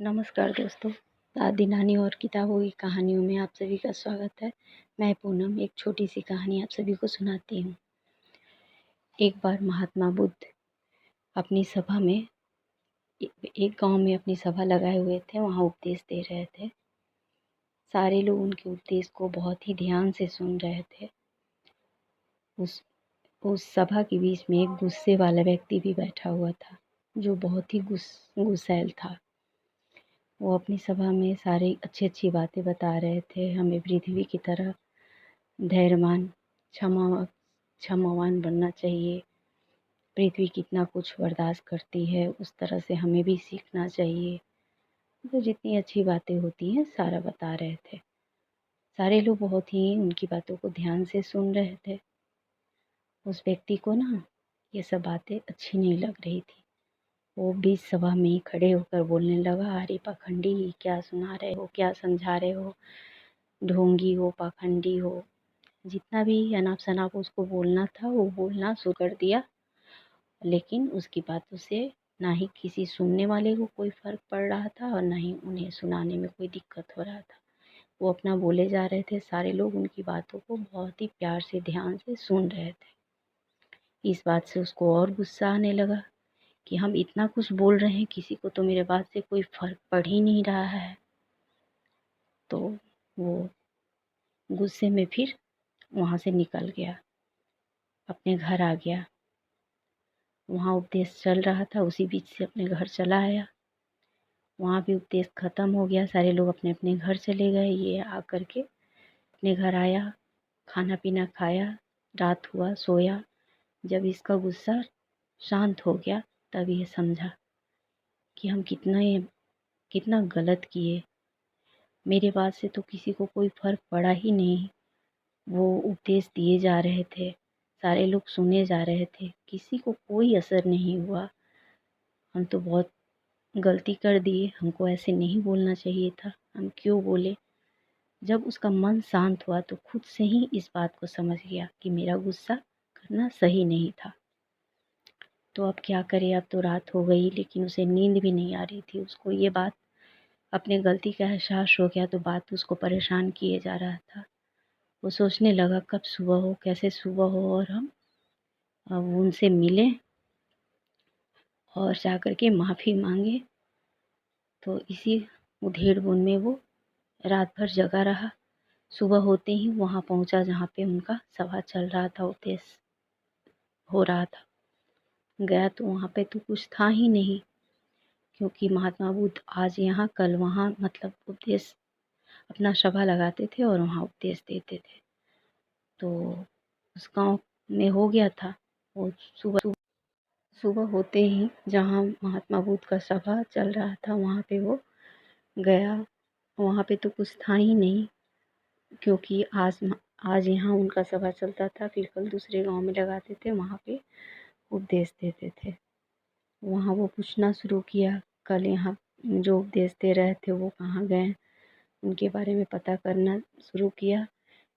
नमस्कार दोस्तों। दादी नानी और किताबों की कहानियों में आप सभी का स्वागत है। मैं पूनम एक छोटी सी कहानी आप सभी को सुनाती हूँ। एक बार महात्मा बुद्ध अपनी सभा में एक गांव में अपनी सभा लगाए हुए थे। वहाँ उपदेश दे रहे थे। सारे लोग उनके उपदेश को बहुत ही ध्यान से सुन रहे थे। उस उस सभा के बीच में एक गुस्से वाला व्यक्ति भी बैठा हुआ था, जो बहुत ही गुस्सैल था। वो अपनी सभा में सारी अच्छी बातें बता रहे थे। हमें पृथ्वी की तरह धैर्यवान, क्षमावान बनना चाहिए। पृथ्वी कितना कुछ बर्दाश्त करती है, उस तरह से हमें भी सीखना चाहिए। तो जितनी अच्छी बातें होती हैं सारा बता रहे थे। सारे लोग बहुत ही उनकी बातों को ध्यान से सुन रहे थे। उस व्यक्ति को ना ये सब बातें अच्छी नहीं लग रही थी। वो बीच सभा में ही खड़े होकर बोलने लगा, अरे पाखंडी, क्या सुना रहे हो, क्या समझा रहे हो, ढोंगी हो, पाखंडी हो। जितना भी अनाप शनाप उसको बोलना था वो बोलना शुरू कर दिया। लेकिन उसकी बातों से ना ही किसी सुनने वाले को कोई फर्क पड़ रहा था और ना ही उन्हें सुनाने में कोई दिक्कत हो रहा था। वो अपना बोले जा रहे थे। सारे लोग उनकी बातों को बहुत ही प्यार से ध्यान से सुन रहे थे। इस बात से उसको और गुस्सा आने लगा कि हम इतना कुछ बोल रहे हैं, किसी को तो मेरे बात से कोई फर्क पड़ ही नहीं रहा है। तो वो गुस्से में फिर वहाँ से निकल गया, अपने घर आ गया। वहाँ उपदेश चल रहा था, उसी बीच से अपने घर चला आया। वहाँ भी उपदेश ख़त्म हो गया, सारे लोग अपने अपने घर चले गए। ये आकर के अपने घर आया, खाना पीना खाया, रात हुआ, सोया। जब इसका गुस्सा शांत हो गया तब ये समझा कि हम कितना गलत किए। मेरे बात से तो किसी को कोई फ़र्क पड़ा ही नहीं। वो उपदेश दिए जा रहे थे, सारे लोग सुने जा रहे थे, किसी को कोई असर नहीं हुआ। हम तो बहुत गलती कर दिए, हमको ऐसे नहीं बोलना चाहिए था, हम क्यों बोले। जब उसका मन शांत हुआ तो खुद से ही इस बात को समझ गया कि मेरा गुस्सा करना सही नहीं था। तो अब क्या करे, अब तो रात हो गई, लेकिन उसे नींद भी नहीं आ रही थी। उसको ये बात, अपने गलती का एहसास हो गया तो बात उसको परेशान किए जा रहा था। वो सोचने लगा कब सुबह हो, कैसे सुबह हो और हम अब उनसे मिलें और जाकर के माफ़ी मांगे। तो इसी उधेड़-बुन में वो रात भर जगा रहा। सुबह होते ही वहाँ पहुँचा जहाँ पे उनका सभा चल रहा था, उपदेश हो रहा था। गया तो वहाँ पे तो कुछ था ही नहीं, क्योंकि महात्मा बुद्ध आज यहाँ कल वहाँ, मतलब उपदेश, अपना सभा लगाते थे और वहाँ उपदेश देते थे। तो उस गाँव में हो गया था। वो सुबह सुबह होते ही जहाँ महात्मा बुद्ध का सभा चल रहा था वहाँ पे वो गया। वहाँ पे तो कुछ था ही नहीं, क्योंकि आज यहाँ उनका सभा चलता था, फिर कल दूसरे गांव में लगाते थे, वहाँ पे उपदेश देते थे। वहाँ वो पूछना शुरू किया, कल यहाँ जो उपदेश दे रहे थे वो कहाँ गए, उनके बारे में पता करना शुरू किया।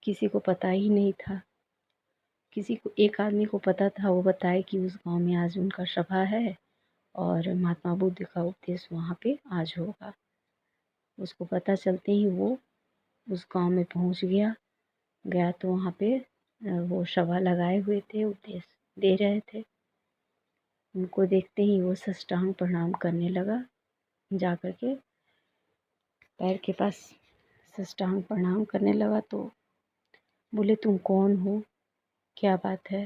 किसी को पता ही नहीं था। किसी को, एक आदमी को पता था, वो बताए कि उस गांव में आज उनका सभा है और महात्मा बुद्ध का उपदेश वहाँ पे आज होगा। उसको पता चलते ही वो उस गांव में पहुँच गया तो वहाँ पे वो सभा लगाए हुए थे, उपदेश दे रहे थे। उनको देखते ही वो साष्टांग प्रणाम करने लगा। जा कर के पैर के पास साष्टांग प्रणाम करने लगा। तो बोले, तुम कौन हो, क्या बात है।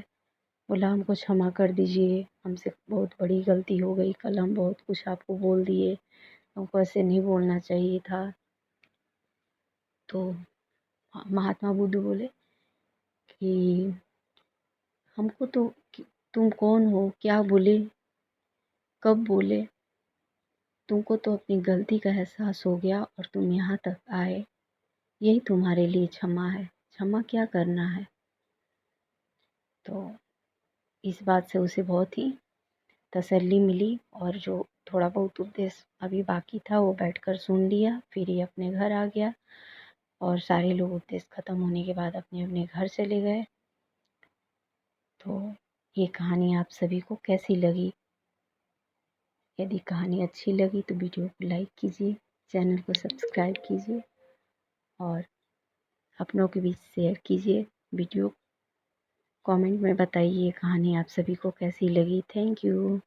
बोला, हमको क्षमा कर दीजिए, हमसे बहुत बड़ी गलती हो गई, कल हम बहुत कुछ आपको बोल दिए, हमको ऐसे नहीं बोलना चाहिए था। तो महात्मा बुद्ध बोले कि हमको तो, तुम कौन हो, क्या बोले, कब बोले, तुमको तो अपनी गलती का एहसास हो गया और तुम यहाँ तक आए, यही तुम्हारे लिए क्षमा है। क्षमा क्या करना है। तो इस बात से उसे बहुत ही तसल्ली मिली और जो थोड़ा बहुत उपदेश अभी बाकी था वो बैठकर सुन लिया। फिर ये अपने घर आ गया और सारे लोग उपदेश ख़त्म होने के बाद अपने अपने घर चले गए। तो ये कहानी आप सभी को कैसी लगी? यदि कहानी अच्छी लगी तो वीडियो को लाइक कीजिए, चैनल को सब्सक्राइब कीजिए और अपनों के बीच शेयर कीजिए। वीडियो कमेंट में बताइए कहानी आप सभी को कैसी लगी। Thank you.